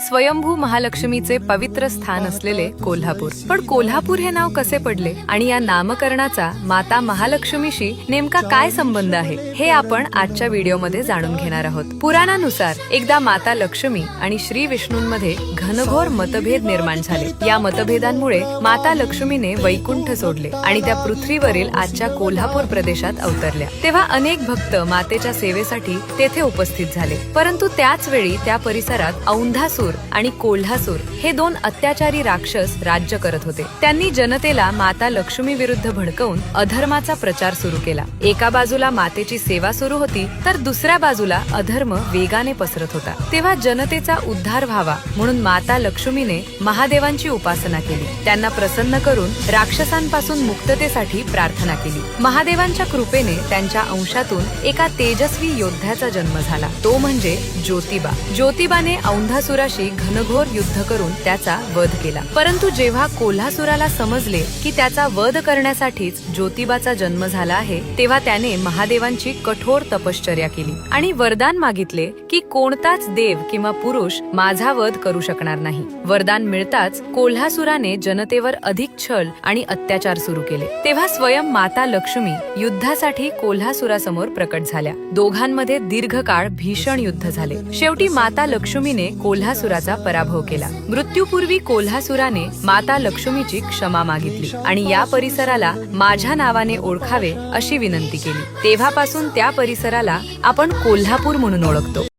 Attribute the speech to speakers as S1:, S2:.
S1: स्वयंभू महालक्ष्मीचे पवित्र स्थान असलेले कोल्हापूर। पण कोल्हापूर हे नाव कसे पडले आणि या नामकरणाचा माता महालक्ष्मीशी नेमका काय संबंध आहे, हे आपण आजच्या व्हिडिओमध्ये जाणून घेणार आहोत। पुराणानुसार एकदा माता लक्ष्मी आणि श्री विष्णूंमध्ये घनघोर मतभेद निर्माण झाले। या मतभेदांमुळे माता लक्ष्मीने वैकुंठ सोडले आणि त्या पृथ्वीवरील आजच्या कोल्हापूर प्रदेशात अवतरल्या। तेव्हा अनेक भक्त मातेच्या सेवेसाठी तेथे उपस्थित झाले, परंतु त्याच वेळी त्या परिसरात औंधासूर आणि कोल्हासूर हे दोन अत्याचारी राक्षस राज्य करत होते। त्यांनी जनतेला माता लक्ष्मी विरुद्ध भडकवून अधर्माचा प्रचार सुरू केला। एका बाजूला मातेची सेवा सुरू होती, तर दुसऱ्या बाजूला अधर्म वेगाने पसरत होता। तेव्हा जनतेचा उद्धार व्हावा म्हणून माता लक्ष्मीने महादेवांची उपासना केली। त्यांना प्रसन्न करून राक्षसांपासून मुक्ततेसाठी प्रार्थना केली। महादेवांच्या कृपेने त्यांच्या अंशातून एका तेजस्वी योद्ध्याचा जन्म झाला, तो म्हणजे ज्योतिबा। ज्योतिबाने औंधासुराशी घनघोर युद्ध करून त्याचा वध केला। परंतु जेव्हा कोल्हासुराला समजले की त्याचा वध करण्यासाठीच ज्योतिबाचा जन्म झाला आहे, तेव्हा त्याने महादेवांची कठोर तपश्चर्या केली आणि वरदान मागितले की कोणताच देव किंवा पुरुष माझा वध करू शकणार नाही। वरदान मिळताच कोल्हासुराने जनतेवर अधिक छळ आणि अत्याचार सुरू केले। तेव्हा स्वयं माता लक्ष्मी युद्धासाठी कोल्हासुरासमोर प्रकट झाल्या। दोघांमध्ये दीर्घकाळ भीषण युद्ध झाले। शेवटी माता लक्ष्मीने कोल्हासुराचा पराभव केला। मृत्यूपूर्वी कोल्हासुराने माता लक्ष्मीची क्षमा मागितली आणि या परिसराला माझ्या नावाने ओळखावे अशी विनंती केली। तेव्हापासून त्या परिसराला आपण कोल्हापूर म्हणून ओळखतो।